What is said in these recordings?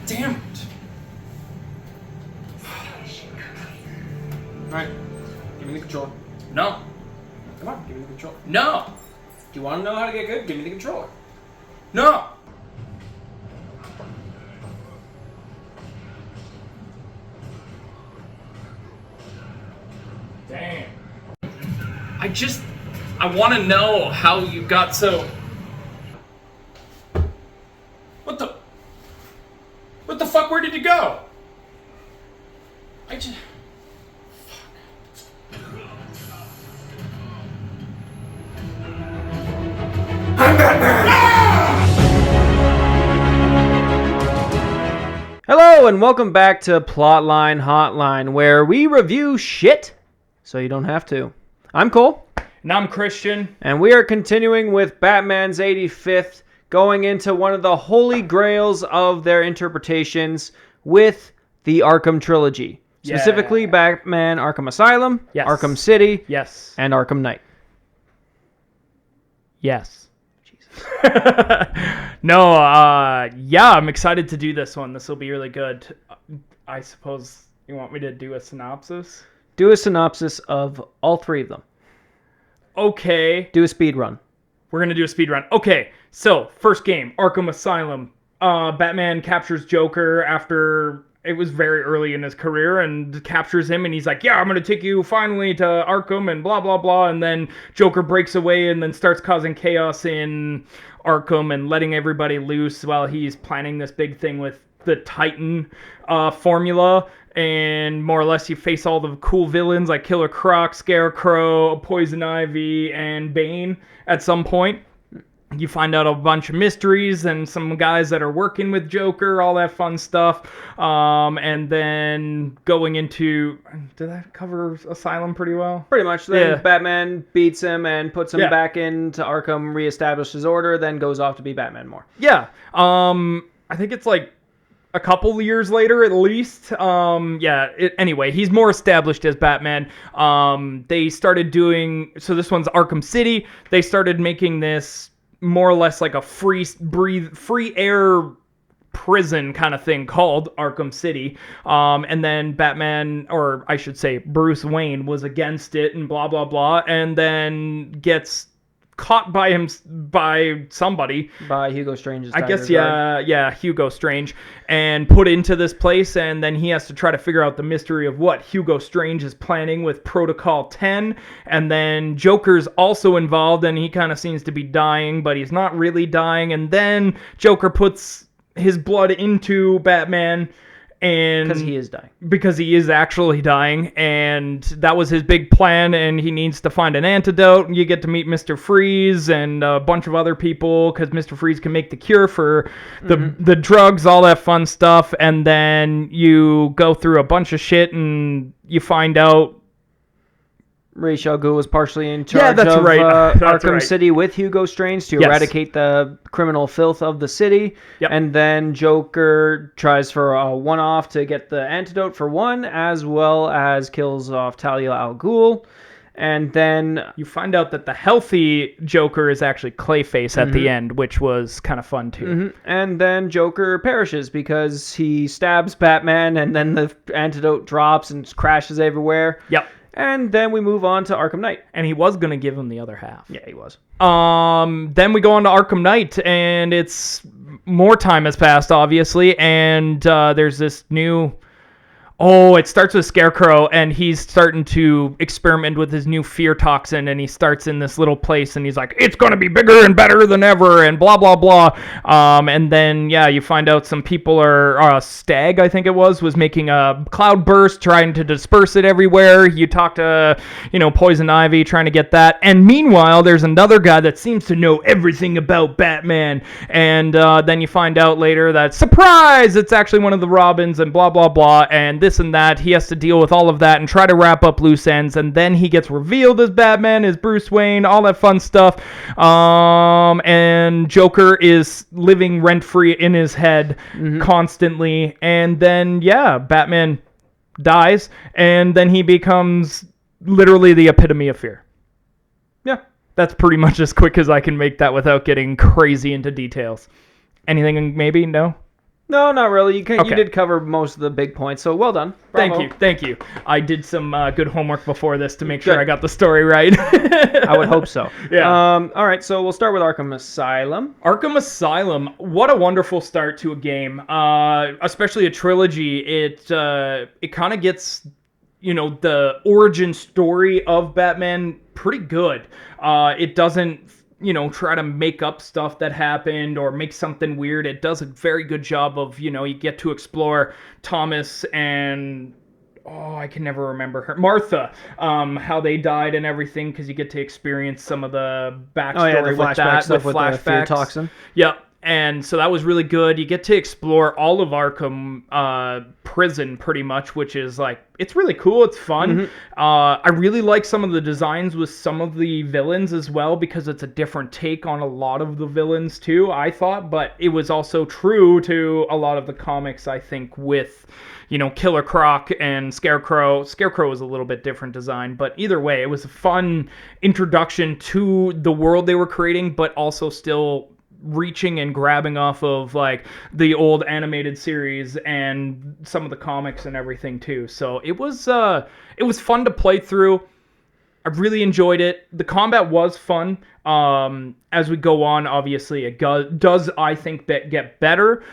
Damn it. Alright, give me the controller. No. Come on, give me the controller. No. Do you want to know how to get good? Give me the controller. No. Damn. I want to know how you got so... What the fuck? Where did you go? Fuck. I'm Batman! Hello and welcome back to Plotline Hotline, where we review shit so you don't have to. I'm Cole. And I'm Christian. And we are continuing with Batman's 85th, going into one of the holy grails of their interpretations with the Arkham Trilogy. Specifically, Batman Arkham Asylum, Yes. Arkham City, Yes. and Arkham Knight. Yes. Jesus. Yeah, I'm excited to do this one. This will be really good. I suppose you want me to do a synopsis? Do a synopsis of all three of them. Okay. Do a speed run. We're going to do a speed run. Okay, so first game, Arkham Asylum. Batman captures Joker after it was very early in his career and captures him, and he's like, yeah, I'm going to take you finally to Arkham and blah, blah, blah. And then Joker breaks away and then starts causing chaos in Arkham and letting everybody loose while he's planning this big thing with the Titan formula. And more or less you face all the cool villains like Killer Croc, Scarecrow, Poison Ivy, and Bane at some point. You find out a bunch of mysteries and some guys that are working with Joker, all that fun stuff. And then going into... Did that cover Asylum pretty well? Pretty much. Then Batman beats him and puts him back into Arkham, reestablishes order, then goes off to be Batman more. Yeah. I think it's like a couple years later at least. Anyway, he's more established as Batman. They started doing... So this one's Arkham City. They started making this more or less like a free air prison kind of thing called Arkham City. And then Batman, or I should say Bruce Wayne, was against it and blah, blah, blah. And then gets caught by somebody. By Hugo Strange's I guess, Hugo Strange. And put into this place, and then he has to try to figure out the mystery of what Hugo Strange is planning with Protocol 10. And then Joker's also involved, and he kind of seems to be dying, but he's not really dying. And then Joker puts his blood into Batman. Because he is dying. Because he is actually dying, and that was his big plan, and he needs to find an antidote. You get to meet Mr. Freeze and a bunch of other people, because Mr. Freeze can make the cure for the drugs, all that fun stuff, and then you go through a bunch of shit, and you find out Ra's al Ghul was partially in charge of Arkham City with Hugo Strange to eradicate the criminal filth of the city. Yep. And then Joker tries for a one-off to get the antidote for one, as well as kills off Talia al Ghul. And then you find out that the healthy Joker is actually Clayface at the end, which was kind of fun too. And then Joker perishes because he stabs Batman, and then the antidote drops and crashes everywhere. Yep. And then we move on to Arkham Knight. And he was going to give him the other half. Yeah, he was. Then we go on to Arkham Knight, and it's more time has passed, obviously, and there's this new... Oh, it starts with Scarecrow, and he's starting to experiment with his new fear toxin, and he starts in this little place, and he's like, it's going to be bigger and better than ever, and blah, blah, blah. And then, you find out some people are... Stag, I think it was making a cloud burst, trying to disperse it everywhere. You talk to, Poison Ivy, trying to get that. And meanwhile, there's another guy that seems to know everything about Batman. And then you find out later that, surprise, it's actually one of the Robins, and blah, blah, blah, and this and that. He has to deal with all of that and try to wrap up loose ends, and then he gets revealed as Batman, as Bruce Wayne, all that fun stuff. And Joker is living rent-free in his head constantly, and then, Batman dies, and then he becomes literally the epitome of fear. Yeah, that's pretty much as quick as I can make that without getting crazy into details. Anything maybe? No? No, not really. You Okay. did cover most of the big points, so well done. Bravo. Thank you. I did some good homework before this to make sure Good. I got the story right. I would hope so. Yeah. All right, so we'll start with Arkham Asylum. Arkham Asylum, what a wonderful start to a game, especially a trilogy. It kind of gets, the origin story of Batman pretty good. It doesn't, try to make up stuff that happened or make something weird. It does a very good job of, you get to explore Thomas and I can never remember her. Martha, how they died and everything, because you get to experience some of the backstory the with flashback that, stuff with with the fear flashbacks. toxin. Yep. And so that was really good. You get to explore all of Arkham prison pretty much, which is it's really cool. It's fun. I really like some of the designs with some of the villains as well, because it's a different take on a lot of the villains too, I thought. But it was also true to a lot of the comics, I think, with Killer Croc and Scarecrow. Scarecrow was a little bit different design, but either way, it was a fun introduction to the world they were creating, but also still reaching and grabbing off of the old animated series and some of the comics and everything too. So it was fun to play through. I really enjoyed it. The combat was fun. As we go on, obviously it does I think get better.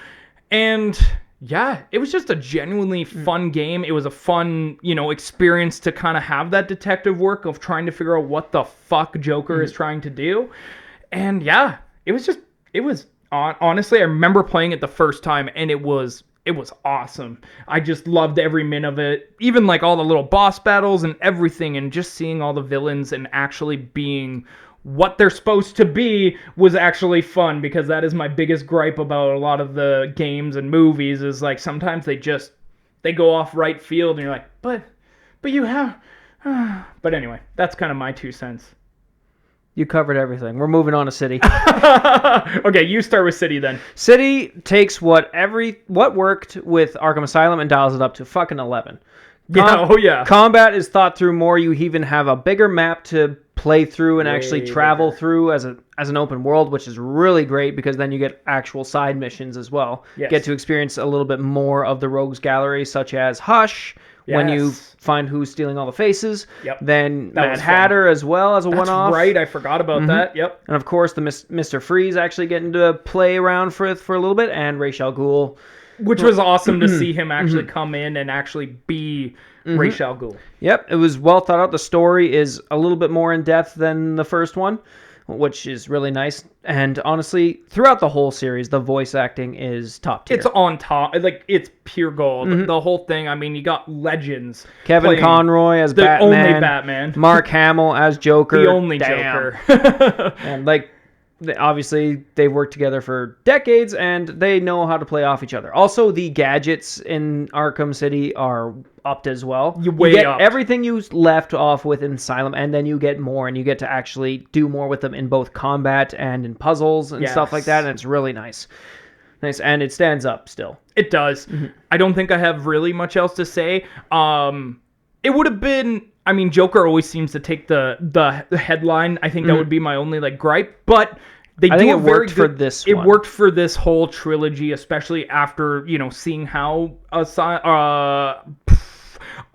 And yeah, it was just a genuinely fun game. It was a fun, experience to kind of have that detective work of trying to figure out what the fuck Joker is trying to do. And yeah, it was honestly, I remember playing it the first time and it was awesome. I just loved every minute of it. Even all the little boss battles and everything, and just seeing all the villains and actually being what they're supposed to be was actually fun, because that is my biggest gripe about a lot of the games and movies is sometimes they go off right field and you're like, but you have but anyway, that's kind of my 2 cents. You covered everything. We're moving on to City. Okay, you start with City then. City takes what worked with Arkham Asylum and dials it up to fucking 11. Yeah. Combat is thought through more. You even have a bigger map to play through and actually travel through as an open world, which is really great, because then you get actual side missions as well. Yes. Get to experience a little bit more of the Rogues Gallery, such as Hush, when you find who's stealing all the faces. Yep. Then Mad Hatter as well as a one-off. Right, I forgot about that. Yep. And of course, the Mr. Freeze actually getting to play around for a little bit, and Ra's al Ghul. Which was awesome to see him actually come in and actually be Ra's al Ghul. Yep, it was well thought out. The story is a little bit more in depth than the first one, which is really nice. And honestly, throughout the whole series, the voice acting is top tier. It's on top. It's pure gold. The whole thing, I mean, you got legends. Kevin Conroy as the Batman. only Batman. Mark Hamill as Joker. The only Joker. And obviously, they've worked together for decades, and they know how to play off each other. Also, the gadgets in Arkham City are upped as well. You get upped. everything you left off with in Asylum, and then you get more, and you get to actually do more with them in both combat and in puzzles and stuff like that, and it's really nice. Nice, and it stands up still. It does. I don't think I have really much else to say. It would have been... I mean, Joker always seems to take the headline. I think that would be my only gripe, but I think it worked for this one. It worked for this whole trilogy, especially after seeing how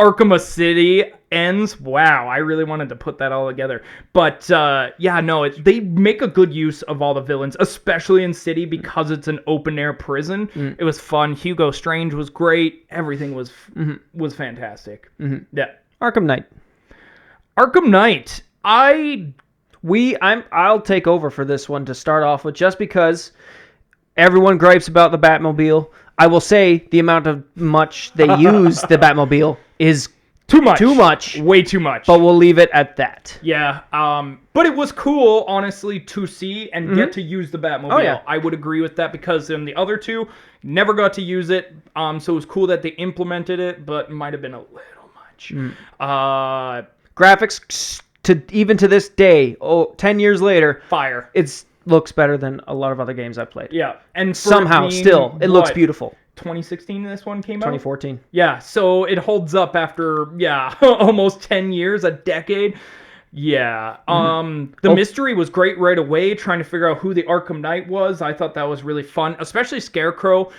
Arkham City ends. Wow, I really wanted to put that all together, but they make a good use of all the villains, especially in City, because it's an open air prison. It was fun. Hugo Strange was great. Everything was fantastic. Yeah. Arkham Knight. I'll take over for this one to start off with, just because everyone gripes about the Batmobile. I will say the amount of much they use the Batmobile is too much. Way too much. But we'll leave it at that. Yeah. But it was cool, honestly, to see and get to use the Batmobile. Oh, yeah. I would agree with that, because in the other two, never got to use it. So it was cool that they implemented it, but might have been a little much. Graphics, even to this day, 10 years later, fire. It looks better than a lot of other games I've played. Yeah, and somehow still it looks beautiful. 2016 this one came out? 2014. Yeah, so it holds up after almost 10 years, a decade. Yeah. The mystery was great right away, trying to figure out who the Arkham Knight was. I thought that was really fun, especially Scarecrow.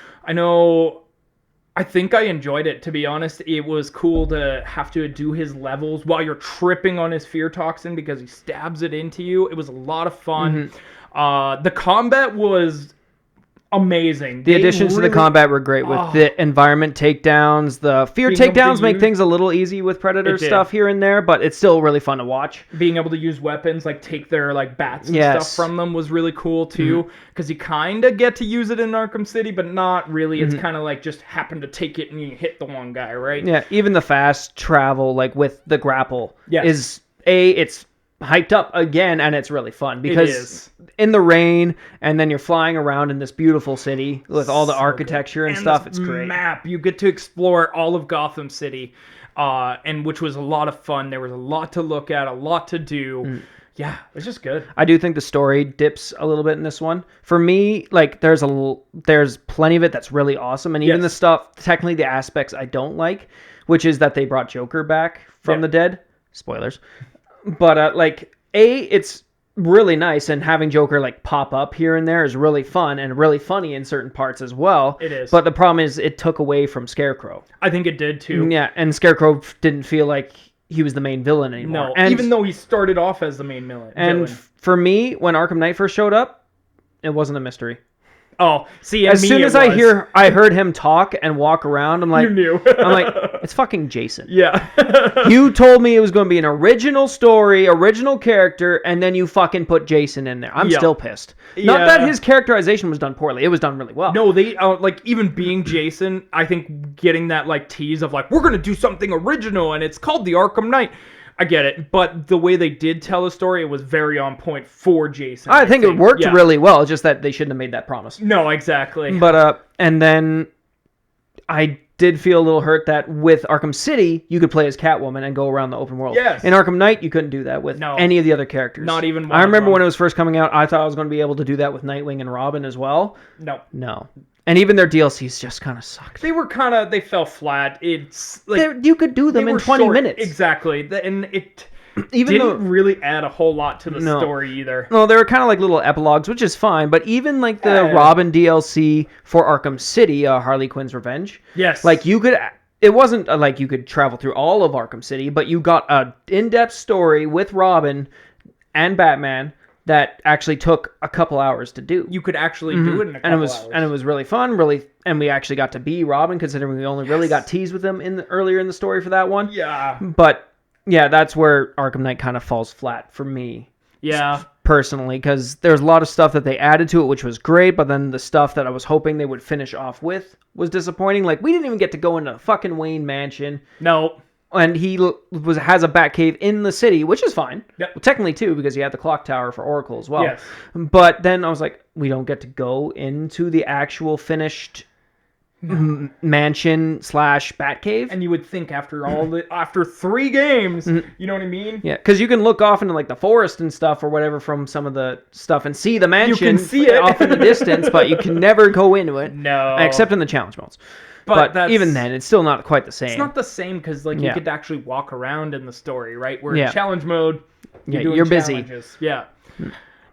I think I enjoyed it, to be honest. It was cool to have to do his levels while you're tripping on his fear toxin because he stabs it into you. It was a lot of fun. The combat was amazing. The additions to the combat were great with the environment takedowns. The fear takedowns make things a little easy with Predator stuff here and there, but it's still really fun to watch. Being able to use weapons, like take their like bats and stuff from them, was really cool too. Because you kind of get to use it in Arkham City, but not really. It's kind of like just happen to take it and you hit the one guy, right? Yeah, even the fast travel, like with the grapple, is it's hyped up again, and it's really fun because in the rain, and then you're flying around in this beautiful city with all the architecture and stuff. It's great. Map, you get to explore all of Gotham City, and which was a lot of fun. There was a lot to look at, a lot to do. Yeah, it's just good. I do think the story dips a little bit in this one. For me, like there's plenty of it that's really awesome, and even the stuff, technically the aspects I don't like, which is that they brought Joker back from the dead. Spoilers. But it's really nice, and having Joker like pop up here and there is really fun and really funny in certain parts as well. It is. But the problem is it took away from Scarecrow. I think it did too. Yeah, and Scarecrow didn't feel like he was the main villain anymore. No, and even though he started off as the main villain. And for me, when Arkham Knight first showed up, it wasn't a mystery. Oh, see, as soon as I heard him talk and walk around, I'm like, you knew. I'm like, it's fucking Jason. Yeah. You told me it was going to be an original story, original character, and then you fucking put Jason in there. I'm still pissed. Not that his characterization was done poorly. It was done really well. No, they like even being Jason, I think getting that like tease of like, we're going to do something original and it's called the Arkham Knight. I get it, but the way they did tell the story, it was very on point for Jason. I think it worked really well, just that they shouldn't have made that promise. No, exactly. But, and then I did feel a little hurt that with Arkham City, you could play as Catwoman and go around the open world. Yes. In Arkham Knight, you couldn't do that with any of the other characters. Not even one. I remember when it was first coming out, I thought I was going to be able to do that with Nightwing and Robin as well. No. And even their DLCs just kind of sucked. They fell flat. It's like you could do them in 20 minutes. Exactly. And it didn't really add a whole lot to the story either. No, they were kind of like little epilogues, which is fine. But even like the Robin DLC for Arkham City, Harley Quinn's Revenge. Yes. Like it wasn't like you could travel through all of Arkham City, but you got a in-depth story with Robin and Batman that actually took a couple hours to do. You could actually do it in a couple hours. And it was really fun, and we actually got to be Robin, considering we only really got teased with him earlier in the story for that one. Yeah. But, yeah, that's where Arkham Knight kind of falls flat for me. Yeah. Personally, because there's a lot of stuff that they added to it, which was great, but then the stuff that I was hoping they would finish off with was disappointing. Like, we didn't even get to go into fucking Wayne Mansion. No. And he has a Batcave in the city, which is fine. Yep. Well, technically, too, because he had the clock tower for Oracle as well. Yes. But then I was like, we don't get to go into the actual finished mansion / Batcave. And you would think after 3 games, you know what I mean? Yeah, because you can look off into like the forest and stuff or whatever from some of the stuff and see the mansion. You can see it off in the distance, but you can never go into it. No. Except in the challenge modes. But even then, it's still not quite the same. It's not the same because you could actually walk around in the story, right? Where in challenge mode, you're busy. Yeah.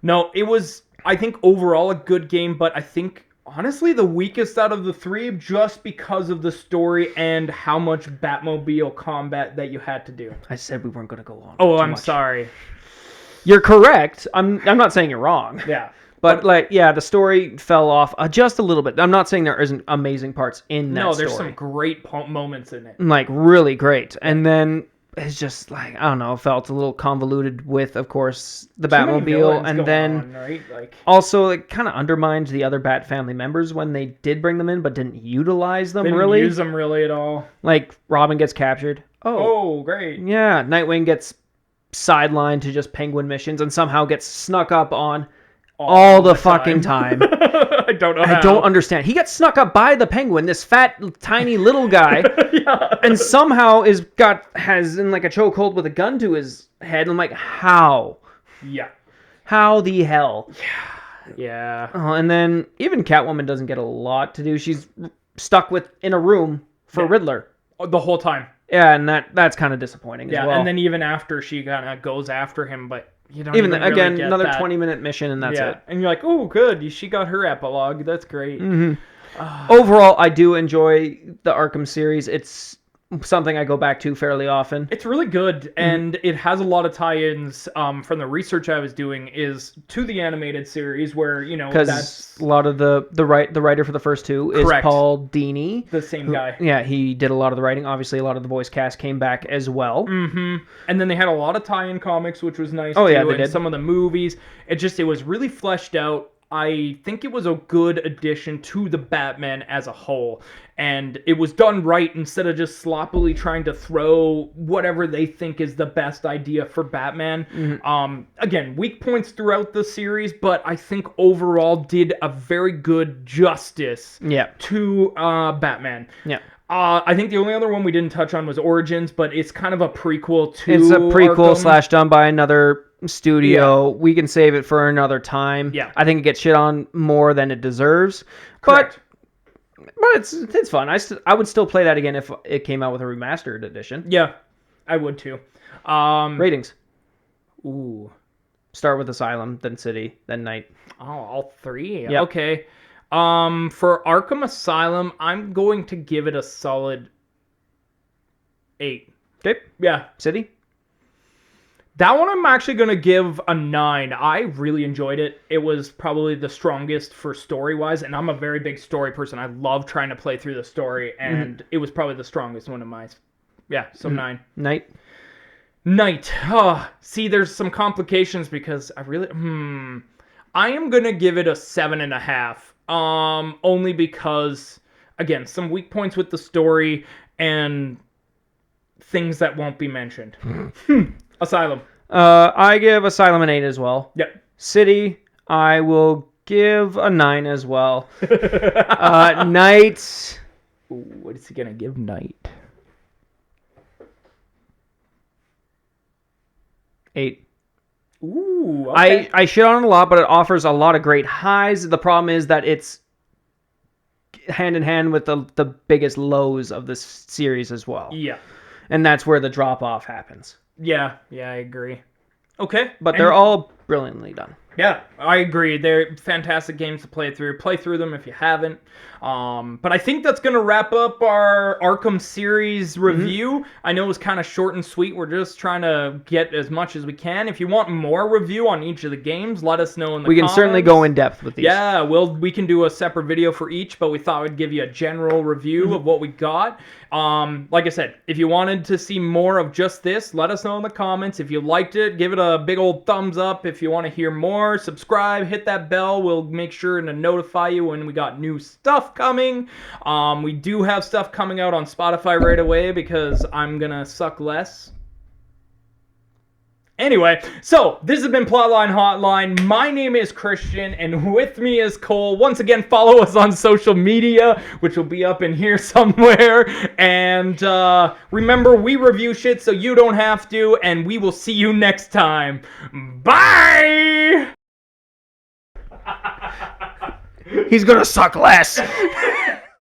No, it was, I think, overall a good game, but I think, honestly, the weakest out of the 3 just because of the story and how much Batmobile combat that you had to do. I said we weren't going to go on. Oh, I'm sorry. You're correct. I'm not saying you're wrong. Yeah. But the story fell off just a little bit. I'm not saying there isn't amazing parts in that story. No, there's some great moments in it. Like, really great. And then it's just like, I don't know, felt a little convoluted with, of course, the Batmobile. And then also it kind of undermined the other Bat family members when they did bring them in, but didn't utilize them really. Didn't use them really at all. Like, Robin gets captured. Oh, great. Yeah, Nightwing gets sidelined to just Penguin missions and somehow gets snuck up on all the fucking time. I don't know how. I don't understand. He gets snuck up by the Penguin, this fat, tiny little guy, and somehow has in like a chokehold with a gun to his head. And I'm like, how? Yeah. How the hell? Yeah. And then even Catwoman doesn't get a lot to do. She's stuck in a room for Riddler the whole time. Yeah, and that's kind of disappointing as well. And then even after she kind of goes after him, but you don't even really again get another that. 20-minute mission, and that's it. And you're like, oh, good, she got her epilogue. That's great. Overall, I do enjoy the Arkham series. It's something I go back to fairly often. It's really good, and it has a lot of tie-ins from the research I was doing is to the animated series, where Because a lot of the writer for the first two is Correct. Paul Dini, the same guy. Yeah, he did a lot of the writing. Obviously, a lot of the voice cast came back as well. And then they had a lot of tie-in comics, which was nice. Oh, too, yeah, they and did. some of the movies. It was really fleshed out. I think it was a good addition to the Batman as a whole. And it was done right instead of just sloppily trying to throw whatever they think is the best idea for Batman. Again, weak points throughout the series, but I think overall did a very good justice to Batman. Yeah. I think the only other one we didn't touch on was Origins, but it's kind of a prequel to It's a prequel Arkham. / done by another studio. We can save it for another time. Yeah. I think it gets shit on more than it deserves. Correct. But it's fun. I would still play that again if it came out with a remastered edition. Yeah, I would too. Ratings. Ooh. Start with Asylum, then City, then Night. Oh, all three? Yep. Okay. For Arkham Asylum, I'm going to give it a solid 8. Okay. Yeah. City. That one I'm actually going to give a 9. I really enjoyed it. It was probably the strongest for story-wise, and I'm a very big story person. I love trying to play through the story, and it was probably the strongest one of mine. Yeah, so 9. Night. Oh, see, there's some complications because I really... I am going to give it a 7.5. Only because, again, some weak points with the story and things that won't be mentioned. Asylum. I give Asylum an 8 as well. Yep. City, I will give a 9 as well. Night. Ooh, what is he gonna give Night? 8. Ooh, okay. I shit on it a lot, but it offers a lot of great highs. The problem is that it's hand in hand with the biggest lows of this series as well. Yeah. And that's where the drop-off happens. Yeah, I agree. Okay. But they're all brilliantly done. Yeah, I agree. They're fantastic games to play through. Play through them if you haven't. But I think that's going to wrap up our Arkham series review. I know it was kind of short and sweet. We're just trying to get as much as we can. If you want more review on each of the games, let us know in the comments. We can certainly go in depth with these. Yeah, we can do a separate video for each, but we thought we'd give you a general review of what we got. Like I said, if you wanted to see more of just this, let us know in the comments. If you liked it, give it a big old thumbs up. If you want to hear more, subscribe, hit that bell. We'll make sure to notify you when we got new stuff coming. We do have stuff coming out on Spotify right away because I'm gonna suck less. Anyway, so this has been Plotline Hotline. My name is Christian, and with me is Cole. Once again, follow us on social media, which will be up in here somewhere. And remember, we review shit so you don't have to, and we will see you next time. Bye! He's gonna suck less.